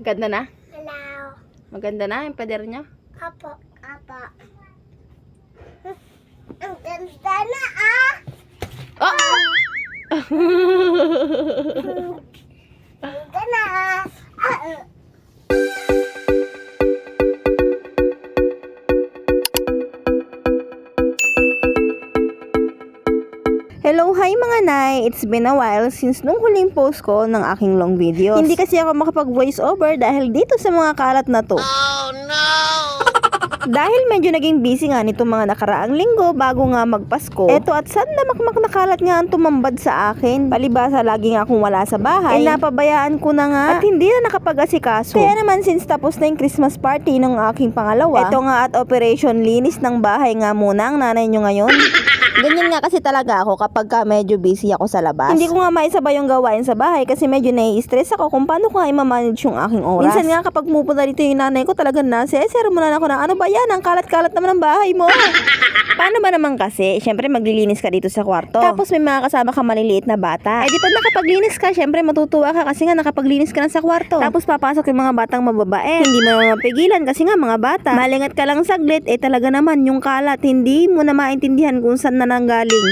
Ganda na? Hello. Maganda na yung pader nyo? Apo. Apo. Ang ganda na ah! Oh! Ang ganda na ah! Hello, hi mga Nay! It's been a while since nung huling post ko ng aking long videos. Hindi kasi ako makapag voice over dahil dito sa mga kalat na to. Oh no! Dahil medyo naging busy nga nitong mga nakaraang linggo bago nga magpasko. Eto at saan na makmak na kalat nga ang tumambad sa akin. Palibasa lagi nga akong wala sa bahay. Napabayaan ko na nga at hindi na nakapag-asikaso. Kaya naman since tapos na yung Christmas party ng aking pangalawa, eto nga at operation linis ng bahay nga muna ang nanay nyo ngayon. Ganyan nga kasi talaga ako kapag medyo busy ako sa labas. Hindi ko nga maisabay yung gawain sa bahay kasi medyo nai-stress ako kung paano ko nga i-manage yung aking oras. Minsan nga kapag pupunta dito yung nanay ko talaga sermonan ako na ano ba yan? Ang kalat-kalat naman ng bahay mo. Paano ba naman kasi? Siyempre maglilinis ka dito sa kwarto. Tapos may mga kasama ka maliliit na bata. Eh di pag nakapaglinis ka, siyempre matutuwa ka kasi nga nakapaglinis ka na sa kwarto. Tapos papasok yung mga batang mababae. Hindi mo naman mapigilan kasi nga mga bata. Malingat ka lang saglit, talaga naman yung kalat. Hindi mo na maintindihan kung saan na nanggaling.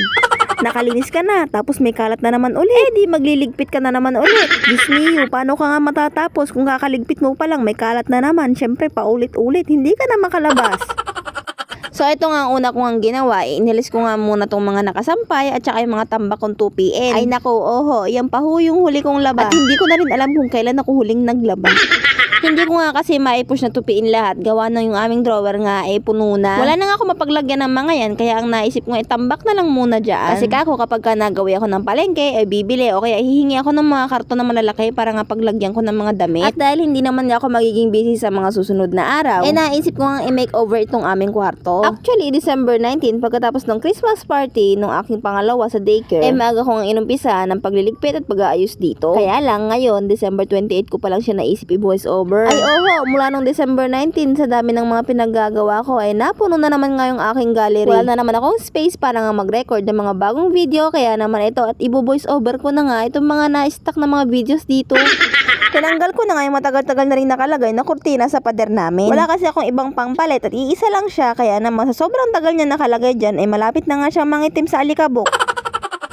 Nakalinis ka na, tapos may kalat na naman ulit. Di magliligpit ka na naman ulit. Diyos mio, paano ka nga matatapos kung kakaligpit mo pa lang may kalat na naman? Siyempre paulit-ulit, hindi ka na makalabas. So ito nga ang una ko nga ginawa, inilis ko nga muna tong mga nakasampay at saka yung mga tambak kong 2pm. Ay nako, oho, yan pa ho yung huli kong laba. At hindi ko na rin alam kung kailan ako huling naglaba. Hindi ko nga kasi maipush na tupiin lahat. Gawa na yung aming drawer nga puno na. Wala na nga ako mapaglagyan ng mga yan. Kaya ang naisip ko tambak na lang muna dyan. Kasi kako kapag ka nagawi ako ng palengke, bibili o kaya hihingi ako ng mga karton na malalaki para nga paglagyan ko ng mga damit. At dahil hindi naman ako magiging busy sa mga susunod na araw, naisip ko nga i-makeover itong aming kwarto. Actually, December 19, pagkatapos ng Christmas party ng aking pangalawa sa daycare, maaga ko nga inumpisa ng pagliligpit at pag-aayos dito. Kaya lang ngayon, December 28 ko pa lang siya naisip i-voice over. Ay oho, mula nung December 19 sa dami ng mga pinaggagawa ko napuno na naman nga yung aking gallery. Wala na naman akong space para nga mag-record ng mga bagong video, kaya naman ito at i-voice over ko na nga itong mga na-stock na mga videos dito. Tinanggal ko na nga yung matagal-tagal na rin nakalagay na kurtina sa pader namin. Wala kasi akong ibang pangpalit at iisa lang siya, kaya naman sa sobrang tagal niya nakalagay dyan malapit na nga siyang mangitim sa alikabok.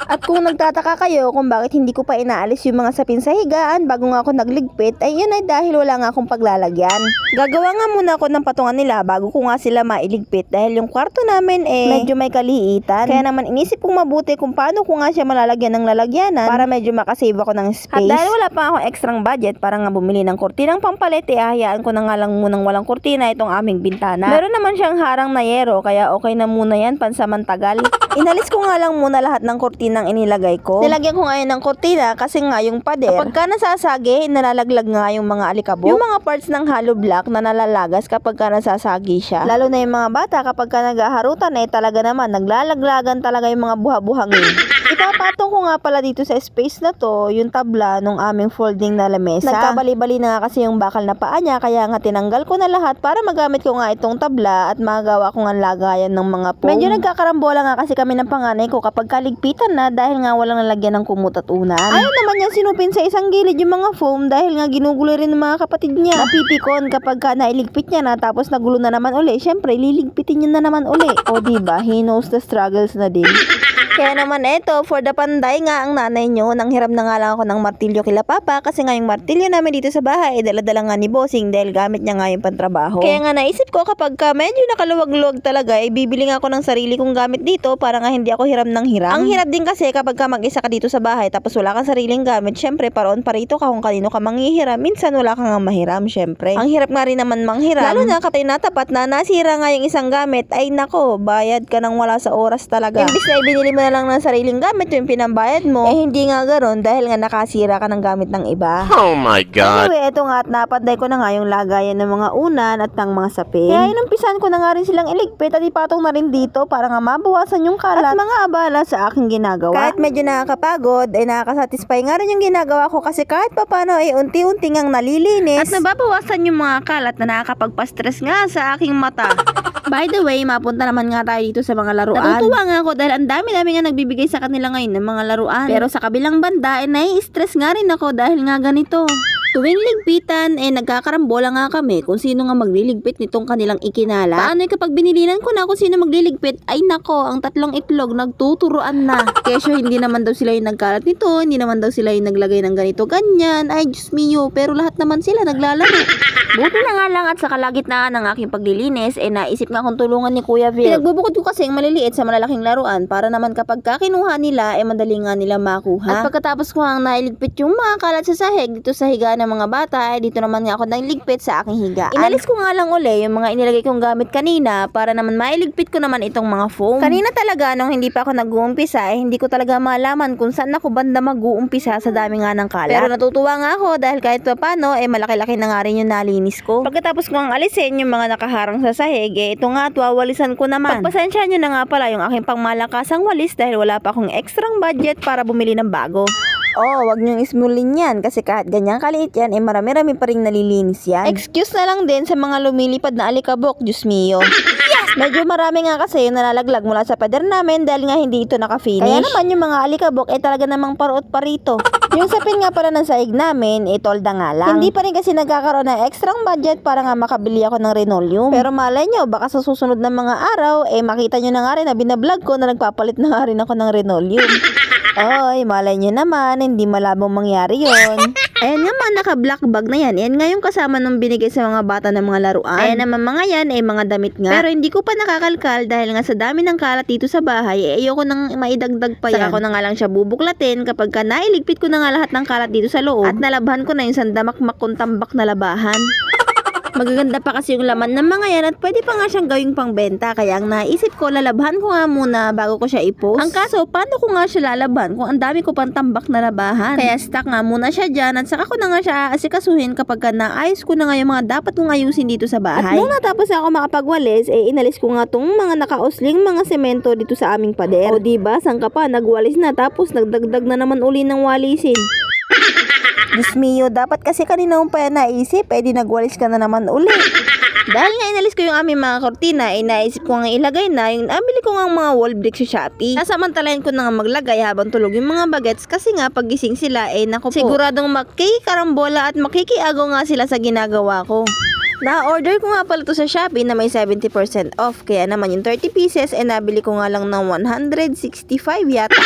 At kung nagtataka kayo kung bakit hindi ko pa inaalis yung mga sapin sa higaan bago nga ako nagligpit, yun ay dahil wala nga akong paglalagyan. Gagawa nga muna ako ng patungan nila bago ko nga sila mailigpit dahil yung kwarto namin medyo may kaliitan. Kaya naman inisip kong mabuti kung paano ko nga siya malalagyan ng lalagyanan para medyo makasave ako ng space. At dahil wala pa akong extrang budget para nga bumili ng kurtinang pampalit, hayaan ko na nga lang munang walang kurtina itong aming bintana. Meron naman siyang harang na yero kaya okay na muna yan pansamantagal. Inalis ko nga lang muna lahat ng kurtina nang inilagay ko. Nilagyan ko ngayon ng kurtina kasi nga yung pader, kapag nasasagi, nalalaglag nga yung mga alikabok. Yung mga parts ng hollow block na nalalagas kapag nasasagi siya. Lalo na yung mga bata kapag nagaharutan talaga naman naglalaglagan talaga yung mga buha-buhangin. Ipapatong ko nga pala dito sa space na to yung tabla nung aming folding na lamesa. Nagkabali-bali na nga kasi yung bakal na paa niya, kaya nga tinanggal ko na lahat para magamit ko nga itong tabla at magawa ko nga lagayan ng mga foam. Medyo nagkakarambola nga kasi kami ng panganay ko kapag kaligpitan na dahil nga walang nalagyan ng kumot at unan. Ayaw naman niya sinupin sa isang gilid yung mga foam dahil nga ginugulo rin ng mga kapatid niya. Napipikon kapag nailigpit niya na tapos nagulo na naman uli. Syempre, liligpitin niya na naman uli. O diba, he knows the struggles na din. Kaya naman for the panday nga ang nanay nyo, nang hiram na nga lang ako ng martilyo kila papa kasi nga yung martilyo namin dito sa bahay dala-dala nga ni bossing dahil gamit niya nga yung pantrabaho. Kaya nga naisip ko kapag medyo nakaluwag-luwag talaga bibili nga ako ng sarili kong gamit dito para nga hindi ako hiram ng hiram. Ang hirap din kasi kapag mag-isa ka dito sa bahay tapos wala kang sariling gamit, syempre paroon parito ka kung kanino ka manghihiram, minsan wala kang mahiram syempre. Ang hirap nga rin naman manghiram, lalo na kapag natapat na nasira nga yung isang gamit, ay nako, bayad ka nang wala sa oras talaga. Imbis na ibinili mo na lang ng sariling gamit yung pinambayad mo, hindi nga ganoon dahil nga nakasira ka ng gamit ng iba. Oh my God! Anyway, ito nga at napanday ko na nga yung lagayan ng mga unan at ng mga sapin. Kaya inumpisan ko na nga rin silang iligpit at ipatong na rin dito para nga mabawasan yung kalat at mga abala sa aking ginagawa. Kahit medyo nakakapagod, nakakasatisfy nga rin yung ginagawa ko kasi kahit papano unti-unti ngang nalilinis at nababawasan yung mga kalat na nakakapagpa-stress nga sa aking mata. By the way, mapunta naman nga tayo dito sa mga laruan. Natutuwa nga ako dahil ang dami-dami nga nagbibigay sa kanila ngayon ng mga laruan. Pero sa kabilang banda, nai-stress nga rin ako dahil nga ganito. Tuwing ligpitan, nagkakarambola nga kami kung sino nga magliligpit nitong kanilang ikinala. Paano kapag binilinan ko na kung sino magliligpit, ay nako, ang tatlong itlog nagtuturuan na. Kesyo hindi naman daw sila yung nagkalat nito, hindi naman daw sila yung naglagay ng ganito ganyan. Ay Diyos mio, pero lahat naman sila naglalaro. Buti na nga lang at sa kalagitnaan ng aking paglilinis, naisip nga kong tulungan ni Kuya Vil. Pinagbubukod ko kasi ang maliliit sa malalaking laruan para naman kapag kinuha nila, madali nga nila makuha. At pagkatapos ko nga nailigpit yung mga kalat sa sahig dito sa higaan ng mga bata, dito naman nga ako nailigpit sa aking higaan. Inalis ko nga lang uli yung mga inilagay kong gamit kanina para naman mailigpit ko naman itong mga foam. Kanina talaga nung hindi pa ako nag-uumpisa, hindi ko talaga malaman kung saan ako banda mag-uumpisa sa dami nga ng kalat. Pero natutuwa nga ako dahil kahit paano, malaki-laki na nga rin yung nalinis ko. Pagkatapos ko ang alisin yung mga nakaharang sa sahig, ito nga at wawalisan ko naman. Pagpasensya nyo na nga pala yung aking pangmalakasang walis dahil wala pa akong extrang budget para bumili ng bago. Oh, wag niyong ismulin yan kasi kahit ganyang kaliit yan, marami-rami pa rin nalilinis yan. Excuse na lang din sa mga lumilipad na alikabok, Diyos mio. Yes! Medyo marami nga kasi yung nalalaglag mula sa pader namin dahil nga hindi ito naka-finish. Kaya naman yung mga alikabok talaga namang parot pa rito. Yung sapin nga pala ng sahig namin, tolda nga lang. Hindi pa rin kasi nagkakaroon ng extrang budget para nga makabili ako ng linoleum. Pero malay nyo, baka sa susunod na mga araw, makita nyo na nga rin na binablog ko na nagpapalit na nga rin ako ng linoleum. Oy, malay nyo naman, hindi malabong mangyari yon. Ayan nga mga naka-black bag na yan. Yan nga yung kasama nung binigay sa mga bata ng mga laruan. Ayan naman mga yan, mga damit nga. Pero hindi ko pa nakakalkal dahil nga sa dami ng kalat dito sa bahay, ayoko nang maidagdag pa yan. Saka ko na nga lang siya bubuklatin kapag nailigpit ko na nga lahat ng kalat dito sa loob. At nalabhan ko na yung sandamakmak kong tambak na labahan. Magaganda pa kasi yung laman ng mga yan at pwede pa nga siyang gawing pangbenta. Kaya ang naisip ko, lalabhan ko nga muna bago ko siya i-post. Ang kaso, paano ko nga siya lalabhan kung ang dami ko pang tambak na labahan? Kaya stock nga muna siya dyan at saka ko na nga siya aasikasuhin kapag naayos ko na nga yung mga dapat kong ayusin dito sa bahay. At nung natapos ako makapagwalis, inalis ko nga tong mga nakausling mga semento dito sa aming pader. O diba, saan ka pa, nagwalis na tapos nagdagdag na naman uli ng walisin. Diyos mio, dapat kasi kanina mo pa yan naisip, di nagwalis ka na naman uli. Dahil nga inalis ko yung aming mga kortina, naisip ko nga ilagay na yung nabili ko nga mga wall bricks sa Shopee. Nasamantalayan ko na nga maglagay habang tulog yung mga bagets kasi nga pagising sila, naku po, siguradong makikikarambola at makikiagaw nga sila sa ginagawa ko. Na-order ko nga pala to sa Shopee na may 70% off, kaya naman yung 30 pieces, nabili ko nga lang ng 165 yata.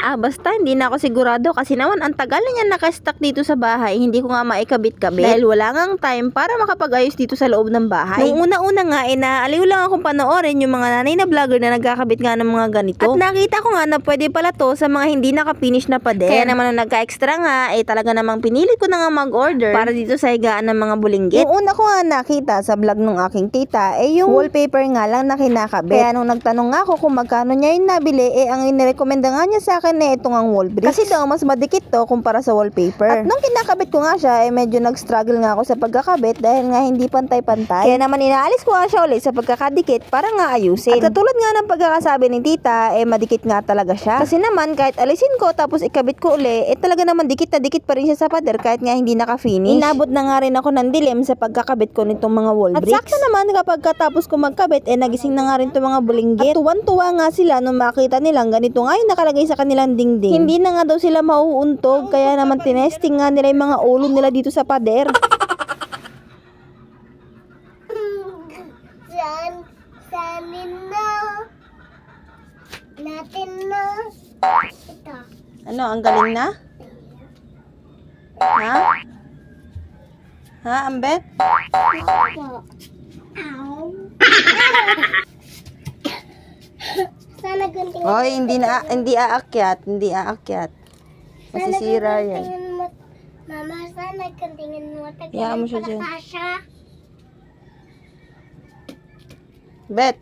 Basta hindi na ako sigurado kasi naman ang tagal na niya nakastock dito sa bahay, hindi ko nga maikabit-kabit dahil wala ngang time para makapag-ayos dito sa loob ng bahay. Nung una-una nga, naaliw lang akong panoorin yung mga nanay na vlogger na nagkakabit nga ng mga ganito. At nakita ko nga na pwede pala to sa mga hindi nakapinish na pader. Kaya naman nung nagka-extra nga, talaga namang pinilit ko na nga mag-order para dito sa higaan ng mga bulinggit. Yung una ko nga nakita sa vlog ng aking tita, yung wallpaper nga lang na kinakabit. Kaya nung nagtanong nga ako kung magkano niya yung nabili, ang inirekomenda nga niya sa akin ito ngang wall bricks. Kasi daw mas madikit to kumpara sa wallpaper. At nung kinakabit ko nga siya, medyo nag-struggle nga ako sa pagkakabit dahil nga hindi pantay-pantay. Kaya naman inaalis ko nga siya ulit sa pagkakadikit para nga ayusin. At katulad nga ng pagkakasabi ni tita, madikit nga talaga siya. Kasi naman kahit alisin ko tapos ikabit ko uli, talaga naman dikit na dikit pa rin siya sa pader kahit nga hindi naka-finish. Inabot na nga rin ako ng dilim sa pagkakabit ko nitong mga wall bricks. At sakto naman kapag katapos ko magkabit, nagising na nga rin itong mga bulinggit. At tuwan-tuwa nga sila nung makita nilang ganito nga yung nakalagay sa kanilang dingding. Hindi na nga daw sila mauuntog, kaya naman tinesting nga nila yung mga ulo nila dito sa pader. Sanin na. Natin na. Ito. Ano, ang galing na? Ha? Ha, Ambet? Ow. Sana gunting. Hoy, hindi aakyat. Masisira yan. Mama, sana guntingin mo. Hayaan mo siya dyan. Kasha. Bet.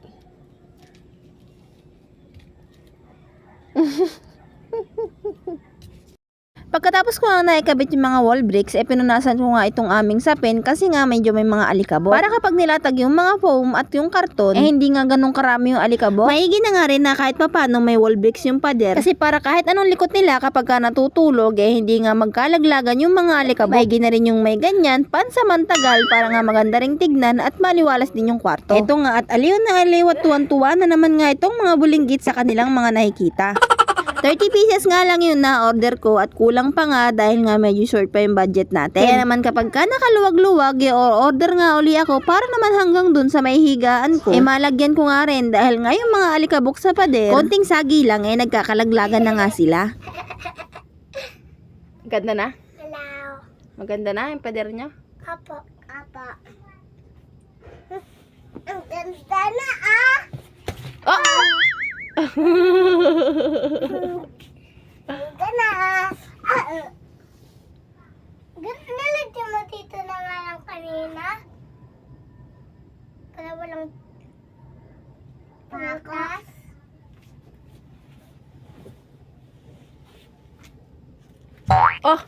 Pagkatapos ko nga naikabit yung mga wall bricks, pinunasan ko nga itong aming sapin kasi nga medyo may mga alikabok. Para kapag nilatag yung mga foam at yung karton, hindi nga ganun karami yung alikabok. Maigi na nga rin na kahit papano may wall bricks yung pader. Kasi para kahit anong likot nila kapag ka natutulog, hindi nga magkalaglagan yung mga alikabok. Maigi na rin yung may ganyan, pansamantagal para nga maganda ring tignan at maliwalas din yung kwarto. Ito nga at aliw na aliw at tuwan-tuwa na naman nga itong mga bulinggit sa kanilang mga nakikita. 30 pieces nga lang yun na order ko at kulang pa nga dahil nga medyo short pa yung budget natin. Kaya naman kapag ka nakaluwag-luwag, order nga uli ako para naman hanggang dun sa may higaan ko. Malagyan ko nga rin dahil nga yung mga alikabok sa pader, konting sagi lang nagkakalaglagan na nga sila. Ganda na? Hello. Maganda na yung pader niya? Apo. Apo. Ang ganda na ah! Oh! Ang ganda na ah! Nalagyan mo dito na nga lang kanina? Para walang takas? Oh!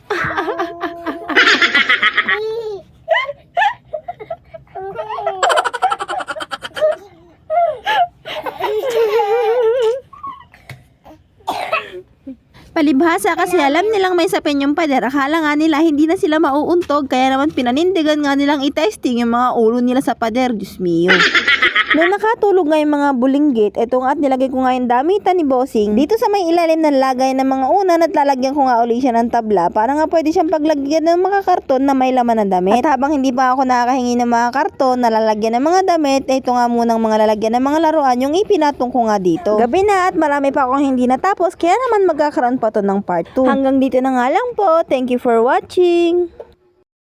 Palibhasa kasi alam nilang may sapin yung pader. Akala nga nila hindi na sila mauuntog kaya naman pinanindigan nga nilang i-testing yung mga ulo nila sa pader. Diyos mio. Nung nakatulog nga yung mga bulinggit, eto nga at nilagay ko nga yung damitan ni Bossing dito sa may ilalim ng lagay ng mga unan at lalagyan ko nga uli siya ng tabla para nga pwede siyang paglagyan ng mga karton na may laman ng damit. At habang hindi pa ako nakakahingi ng mga karton na lalagyan ng mga damit, ito nga munang mga lalagyan ng mga laruan yung ipinatong ko nga dito. Gabi na at marami pa akong hindi natapos kaya naman magkakaroon pa to ng part 2. Hanggang dito na nga lang po. Thank you for watching.